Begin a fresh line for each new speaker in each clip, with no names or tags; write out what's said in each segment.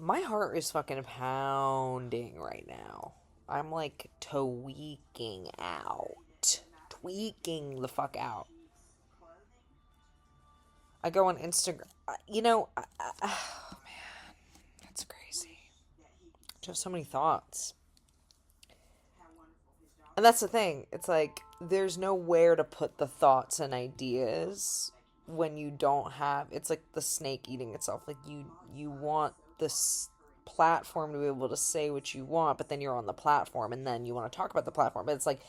My heart is fucking pounding right now. I'm like tweaking out. Tweaking the fuck out. I go on Instagram. Oh man, that's crazy. I have so many thoughts. And that's the thing. It's like there's nowhere to put the thoughts and ideas when you don't have. It's like the snake eating itself. Like you want this platform to be able to say what you want, but then you're on the platform and then you want to talk about the platform. But it's like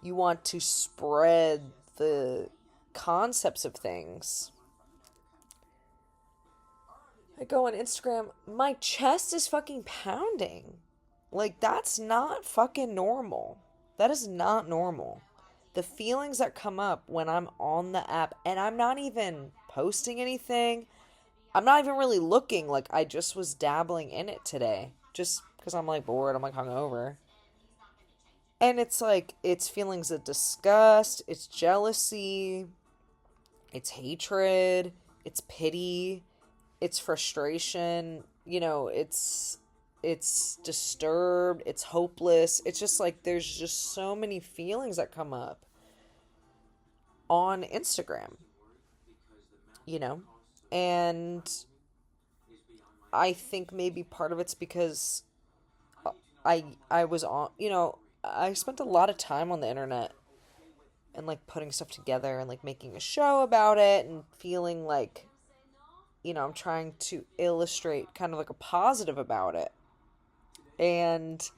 you want to spread the concepts of things. I go on Instagram, my chest is fucking pounding. Like, that's not fucking normal. That is not normal. The feelings that come up when I'm on the app and I'm not even posting anything, I'm not even really looking. Like, I just was dabbling in it today just because I'm like bored, I'm like hungover. And it's like, it's feelings of disgust, it's jealousy, it's hatred, it's pity, it's frustration, it's disturbed, it's hopeless. It's just like there's just so many feelings that come up on Instagram, you know? And I think maybe part of it's because I was on, I spent a lot of time on the internet and like putting stuff together and like making a show about it and feeling like I'm trying to illustrate kind of like a positive about it. And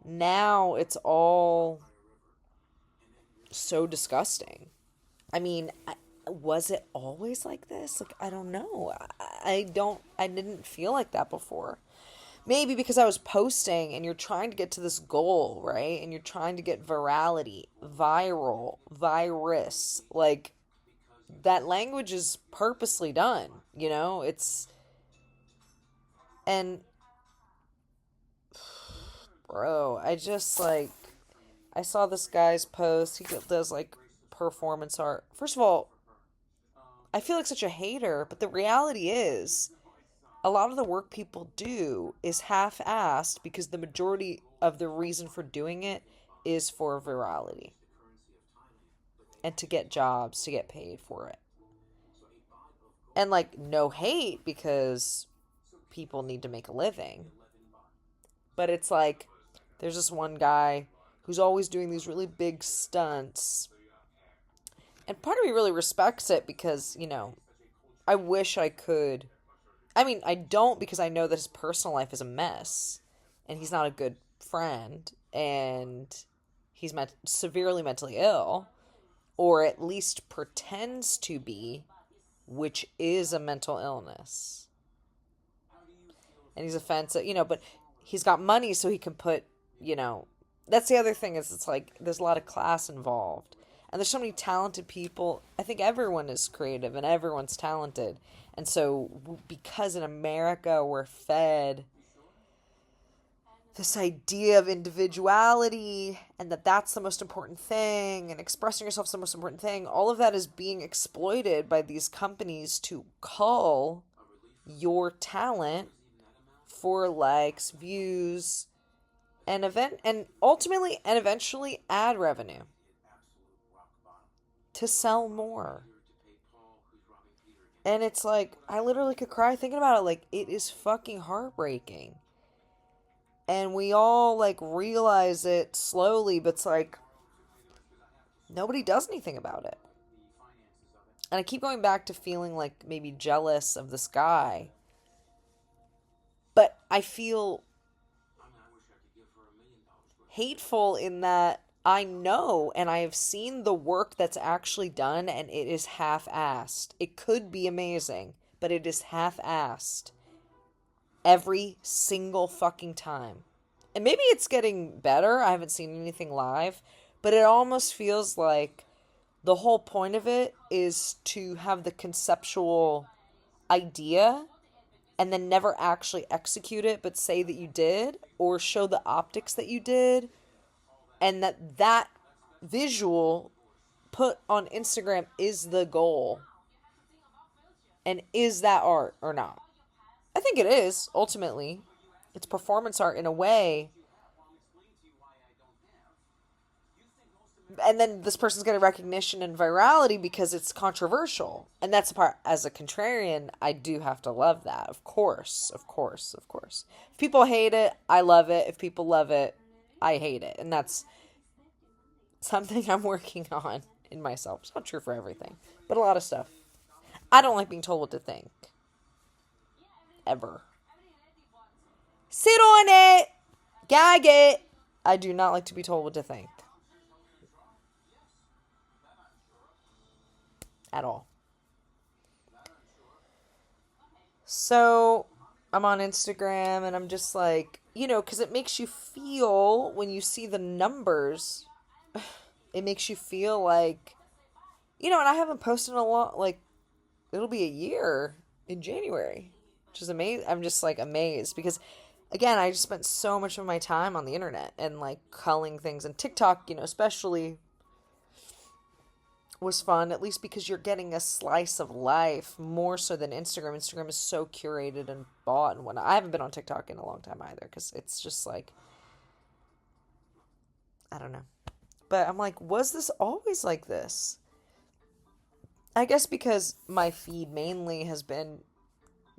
now it's all so disgusting. I mean, was it always like this? Like, I don't know. I didn't feel like that before. Maybe because I was posting and you're trying to get to this goal, right? And you're trying to get virality, viral, virus. Like, that language is purposely done, and bro, I saw this guy's post. He does like performance art. First of all, I feel like such a hater, but the reality is a lot of the work people do is half-assed because the majority of the reason for doing it is for virality and to get jobs, to get paid for it. And like no hate because people need to make a living. But it's like there's this one guy who's always doing these really big stunts. And part of me really respects it because, I wish I could. I mean, I don't because I know that his personal life is a mess and he's not a good friend and he's severely mentally ill or at least pretends to be, which is a mental illness. And he's offensive, but he's got money so he can put, that's the other thing is it's like there's a lot of class involved. And there's so many talented people. I think everyone is creative and everyone's talented. And so because in America we're fed this idea of individuality and that's the most important thing and expressing yourself is the most important thing, all of that is being exploited by these companies to cull your talent for likes, views, and ultimately and eventually ad revenue to sell more. And it's like I literally could cry thinking about it. Like it is fucking heartbreaking. And we all like realize it slowly, but it's like nobody does anything about it. And I keep going back to feeling like maybe jealous of this guy. But I feel hateful in that I know and I have seen the work that's actually done and it is half-assed. It could be amazing, but it is half-assed every single fucking time. And maybe it's getting better. I haven't seen anything live, but it almost feels like the whole point of it is to have the conceptual idea and then never actually execute it, but say that you did or show the optics that you did and that visual put on Instagram is the goal. And is that art or not? I think it is, ultimately. It's performance art in a way. And then this person's getting recognition and virality because it's controversial. And that's the part, as a contrarian, I do have to love that. Of course, of course, of course. If people hate it, I love it. If people love it, I hate it. And that's something I'm working on in myself. It's not true for everything, but a lot of stuff. I don't like being told what to think. Ever. Sit on it! Gag it! I do not like to be told what to think. At all. So I'm on Instagram and I'm just like, because it makes you feel, when you see the numbers, it makes you feel like, and I haven't posted in a lot, like, it'll be a year in January, which is amazing. I'm just like amazed because, again, I just spent so much of my time on the internet and like culling things, and TikTok, especially was fun, at least because you're getting a slice of life more so than Instagram. Instagram is so curated and bought and whatnot. I haven't been on TikTok in a long time either because it's just like, I don't know. But I'm like, was this always like this? I guess because my feed mainly has been,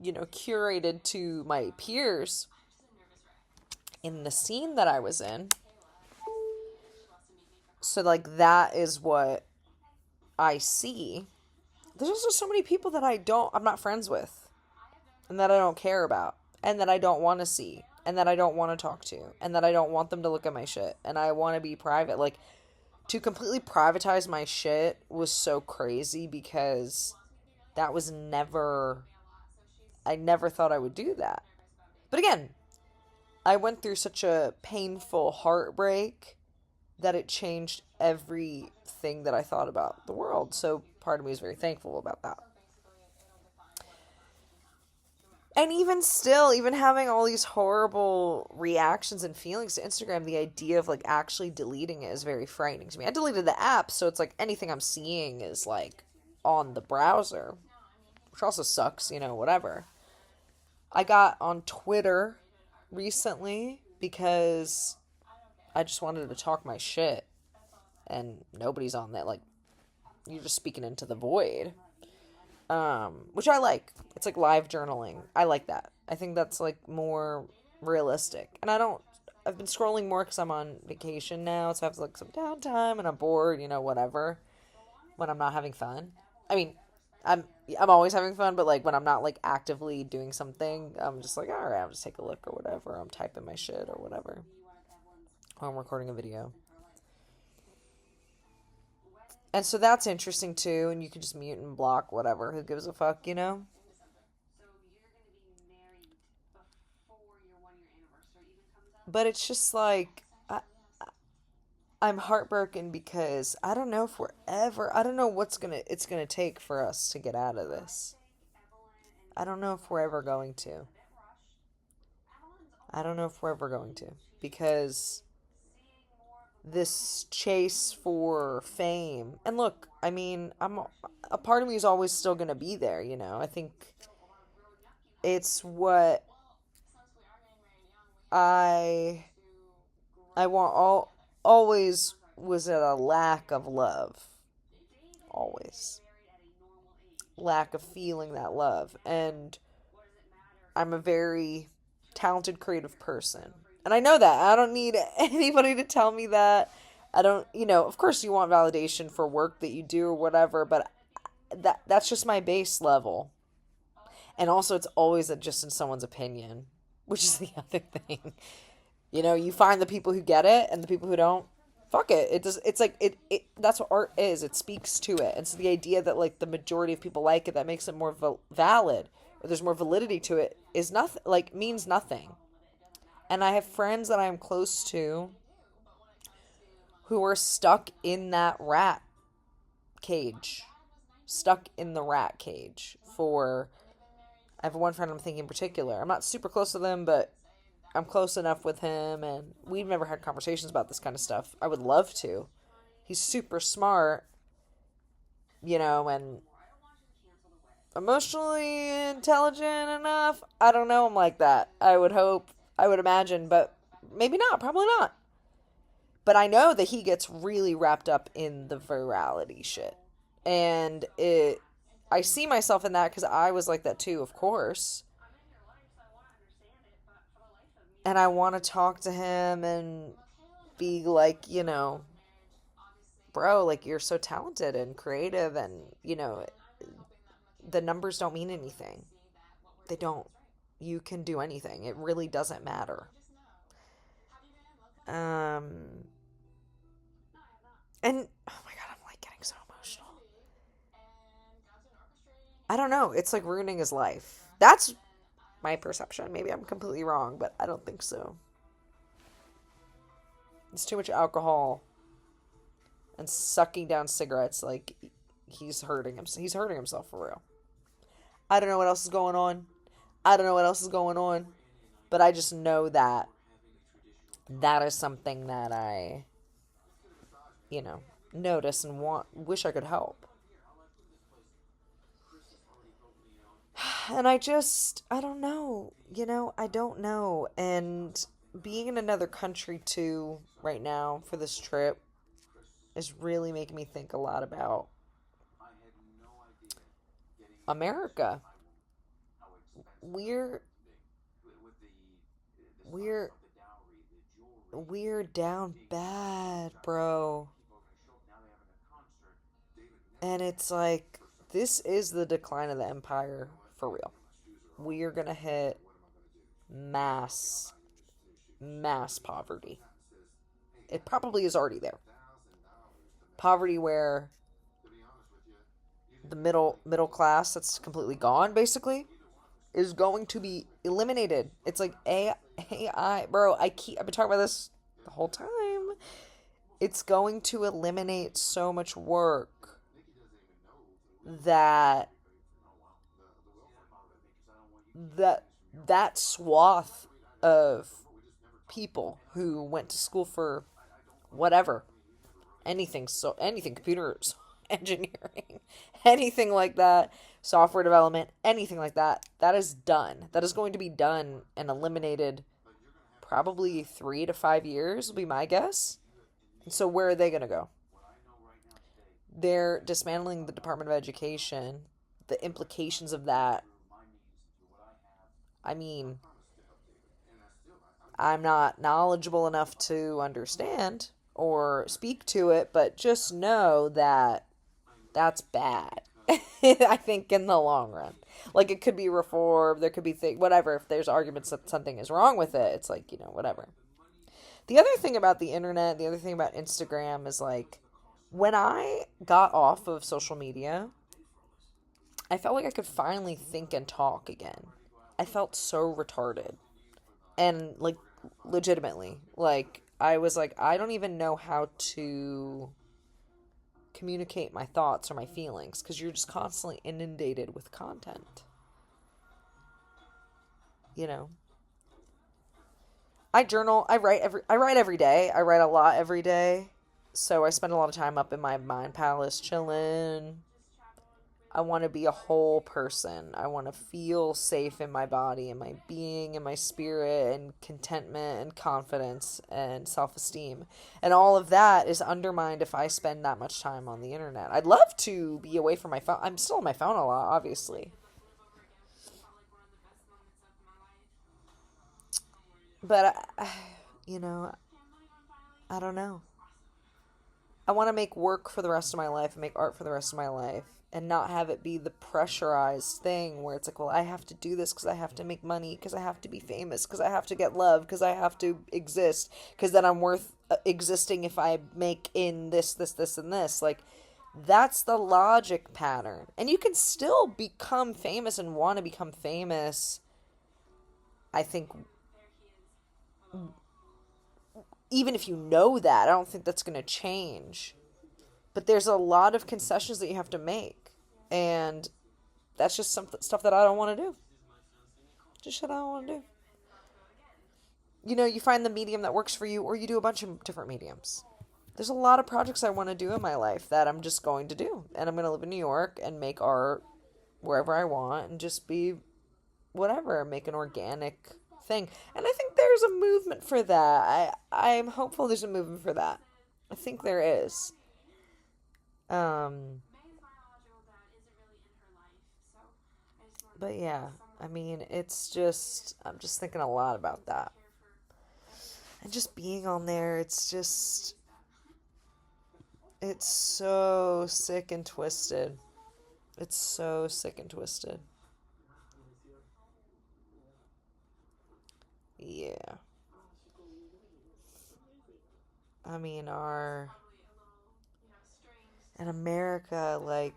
curated to my peers in the scene that I was in. So, like, that is what I see. There's also so many people that I'm not friends with, and that I don't care about, and that I don't want to see, and that I don't want to talk to, and that I don't want them to look at my shit, and I want to be private. Like, to completely privatize my shit was so crazy because that was I never thought I would do that. But again, I went through such a painful heartbreak that it changed everything that I thought about the world. So part of me is very thankful about that. And even still, even having all these horrible reactions and feelings to Instagram, the idea of like actually deleting it is very frightening to me. I deleted the app, so it's like anything I'm seeing is like on the browser, which also sucks, whatever. I got on Twitter recently because I just wanted to talk my shit, and nobody's on that. Like, you're just speaking into the void. Which I like. It's like live journaling. I like that. I think that's like more realistic. And I've been scrolling more because I'm on vacation now, so I have like some downtime and I'm bored, whatever. When I'm not having fun. I mean, I'm always having fun, but like when I'm not like actively doing something, I'm just like, all right, I'll just take a look or whatever. I'm typing my shit or whatever. Or I'm recording a video. And so that's interesting too, and you can just mute and block whatever. Who gives a fuck, But it's just like I'm heartbroken because I don't know if I don't know it's gonna take for us to get out of this. I don't know if we're ever going to. I don't know if we're ever going to because this chase for fame. And look, I mean, a part of me is always still going to be there, I think it's what I I want always was at a lack of love. Always. Lack of feeling that love. And I'm a very talented, creative person. And I know that. I don't need anybody to tell me that. I don't, of course you want validation for work that you do or whatever, but that's just my base level. And also it's always just in someone's opinion, which is the other thing. You find the people who get it and the people who don't, fuck it. It does it's like it that's what art is. It speaks to it. And so the idea that like the majority of people like it, that makes it more valid, or there's more validity to it, is nothing, like means nothing. And I have friends that I'm close to who are stuck in that rat cage. Stuck in the rat cage for. I have one friend I'm thinking in particular. I'm not super close to them, but I'm close enough with him, and we've never had conversations about this kind of stuff. I would love to. He's super smart, and emotionally intelligent enough. I don't know him like that. I would hope, I would imagine, but maybe not, probably not. But I know that he gets really wrapped up in the virality shit. And I see myself in that because I was like that too, of course. And I want to talk to him and be like, bro, like you're so talented and creative, and, the numbers don't mean anything. They don't. You can do anything. It really doesn't matter. Um, and oh my god, I'm like getting so emotional. I don't know. It's like ruining his life. That's my perception. Maybe I'm completely wrong, but I don't think so. It's too much alcohol and sucking down cigarettes. Like he's hurting him. He's hurting himself for real. I don't know what else is going on. I don't know what else is going on, but I just know that that is something that I, you know, notice and wish I could help. And I don't know, I don't know. And being in another country too right now for this trip is really making me think a lot about America. We're we're we're down bad, bro. And it's like this is the decline of the empire for real. We are going to hit mass mass poverty. It probably is already there. Poverty where the middle class that's completely gone basically is going to be eliminated. It's like AI, bro. I've been talking about this the whole time. It's going to eliminate so much work that that that swath of people who went to school for whatever, anything, computers, engineering, anything like that, software development, anything like that, that is done. That is going to be done and eliminated probably 3 to 5 years will be my guess. And so where are they going to go? They're dismantling the Department of Education. The implications of that, I mean, I'm not knowledgeable enough to understand or speak to it, but just know that that's bad. I think in the long run. Like it could be reformed, there could be whatever. If there's arguments that something is wrong with it, it's like, whatever. The other thing about the internet, the other thing about Instagram is like when I got off of social media, I felt like I could finally think and talk again. I felt so retarded. And like legitimately, like I was like I don't even know how to communicate my thoughts or my feelings because you're just constantly inundated with content. You know, I journal. I write every day. I write a lot every day. So I spend a lot of time up in my mind palace chilling. I want to be a whole person. I want to feel safe in my body and my being and my spirit and contentment and confidence and self esteem. And all of that is undermined if I spend that much time on the internet. I'd love to be away from my phone. I'm still on my phone a lot, obviously. But, you know, I don't know. I want to make work for the rest of my life and make art for the rest of my life and not have it be the pressurized thing where it's like, well, I have to do this because I have to make money, because I have to be famous, because I have to get love, because I have to exist, because then I'm worth existing if I make in this, and this. Like, that's the logic pattern. And you can still become famous and want to become famous, I think, even if you know that. I don't think that's going to change. But there's a lot of concessions that you have to make. And that's just some stuff that I don't want to do. Just shit I don't want to do. You find the medium that works for you, or you do a bunch of different mediums. There's a lot of projects I want to do in my life that I'm just going to do. And I'm going to live in New York and make art wherever I want and just be whatever, make an organic thing. And I think there's a movement for that. I'm hopeful there's a movement for that. I think there is. Um, but yeah, I mean, I'm just thinking a lot about that. And just being on there, it's so sick and twisted. It's so sick and twisted. Yeah. I mean, in America, like,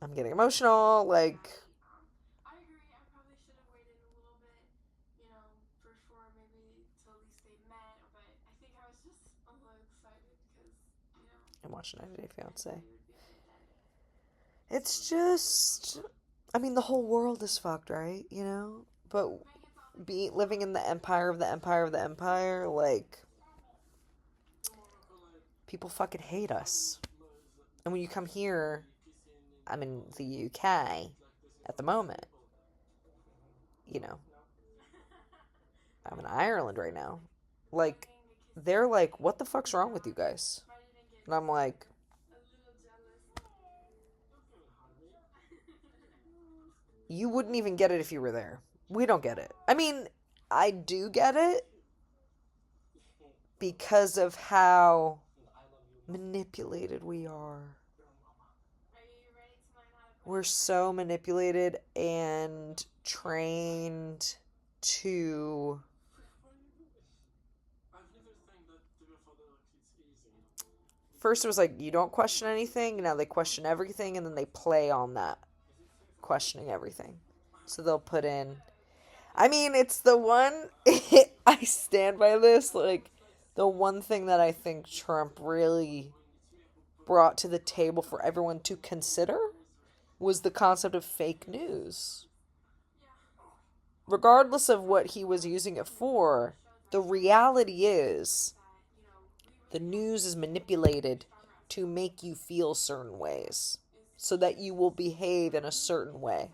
I'm getting emotional. Like, I'm watching 90 Day Fiance. It's just, I mean, the whole world is fucked, right? But be living in the empire of the empire of the empire, like, people fucking hate us. And when you come here, I'm in the UK at the moment, you know, I'm in Ireland right now. Like, they're like, what the fuck's wrong with you guys? And I'm like, you wouldn't even get it if you were there. We don't get it. I mean, I do get it because of how manipulated we are. We're so manipulated and trained to. First, it was like, you don't question anything. Now they question everything, and then they play on that questioning everything. So they'll put in. I mean, it's the one. I stand by this. Like, the one thing that I think Trump really brought to the table for everyone to consider was the concept of fake news. Regardless of what he was using it for, the reality is the news is manipulated to make you feel certain ways so that you will behave in a certain way.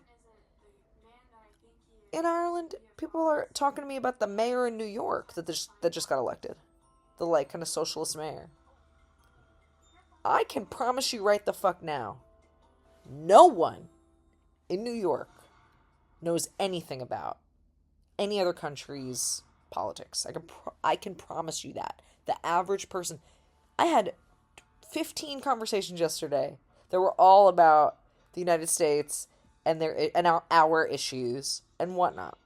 In Ireland, people are talking to me about the mayor in New York that just got elected. The like kind of socialist mayor. I can promise you right the fuck now, no one in New York knows anything about any other country's politics. I can promise you that. The average person. I had 15 conversations yesterday that were all about the United States and our issues and whatnot.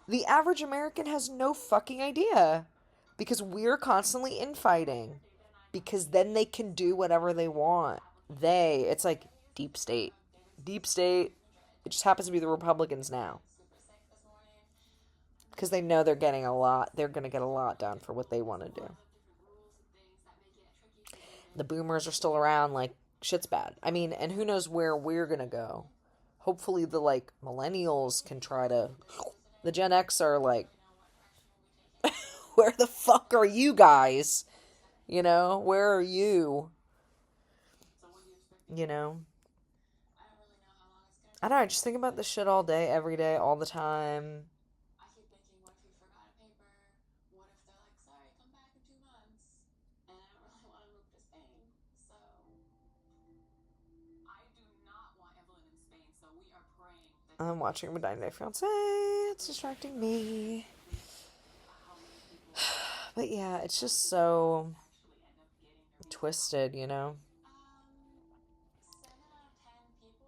The average American has no fucking idea because we're constantly infighting because then they can do whatever they want. It's like deep state. Deep state. It just happens to be the Republicans now because they know they're going to get a lot done for what they want to do. The boomers are still around, like, shit's bad. I mean, and who knows where we're going to go. Hopefully the, like, millennials can try to. The Gen X are like, where the fuck are you guys? Where are you? You know? I don't know, I just think about this shit all day, every day, all the time. I'm watching Medina Day Fiance. It's distracting me. But yeah, it's just so twisted.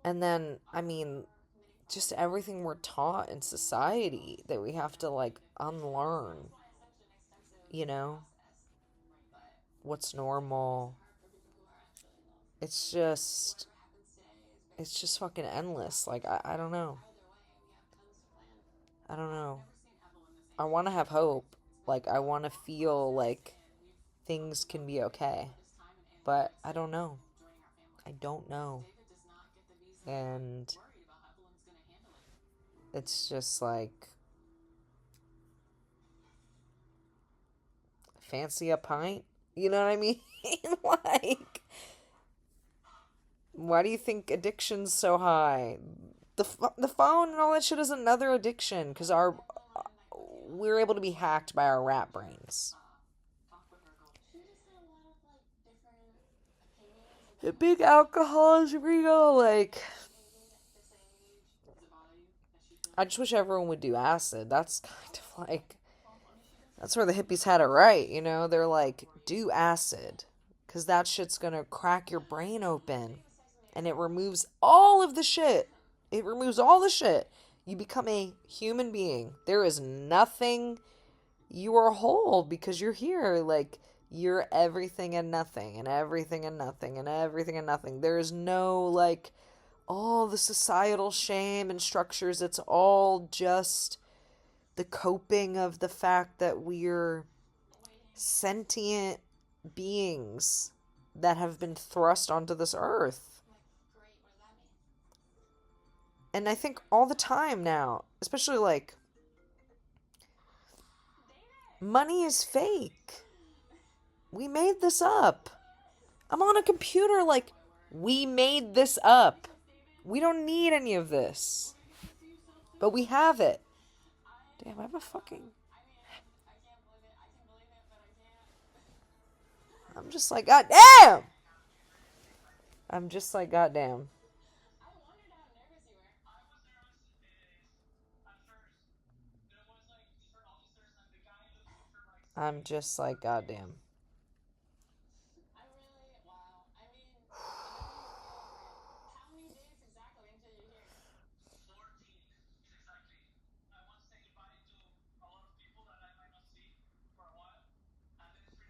And then, I mean, just everything we're taught in society that we have to, like, unlearn, you know? What's normal. It's just, it's just fucking endless. Like, I don't know. I don't know. I want to have hope. Like, I want to feel like things can be okay. But I don't know. I don't know. And it's just like, fancy a pint? You know what I mean? Like, Why do you think addiction's so high? The phone and all that shit is another addiction because our we're able to be hacked by our rat brains. Big alcohol is real. Like, I just wish everyone would do acid. That's kind of like, that's where the hippies had it right, you know? They're like, do acid. Because that shit's gonna crack your brain open. And it removes all of the shit. It removes all the shit. You become a human being. There is nothing. You are whole because you're here. Like, you're everything and nothing, and everything and nothing, and everything and nothing. There is no, like, all the societal shame and structures. It's all just the coping of the fact that we're sentient beings that have been thrust onto this earth. And I think all the time now, especially like, money is fake. We made this up. I'm on a computer, like, we made this up. We don't need any of this. But we have it. Damn, I have a fucking... I'm just like, God damn! I'm just like, God damn. I'm just like, God damn.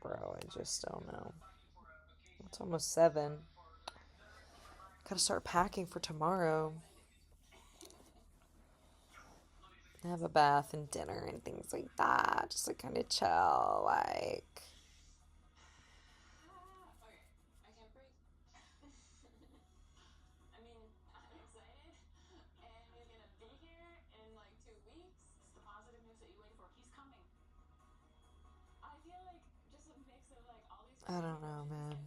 Bro, I just don't know. It's almost 7. Gotta start packing for tomorrow. Have a bath and dinner and things like that. Just like kind of chill, like. I don't know, man.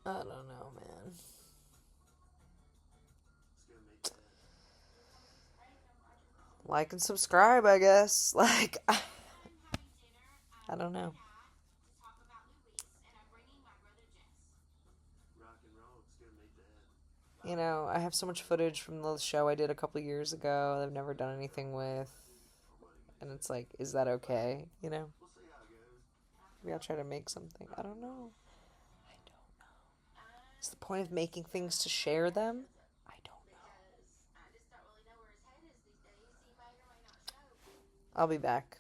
I don't know, man. Like and subscribe, I guess. Like, I don't know. You know, I have so much footage from the show I did a couple years ago that I've never done anything with. And it's like, is that okay? You know? Maybe I'll try to make something. I don't know. I don't know. Is the point of making things to share them? I don't know. I'll be back.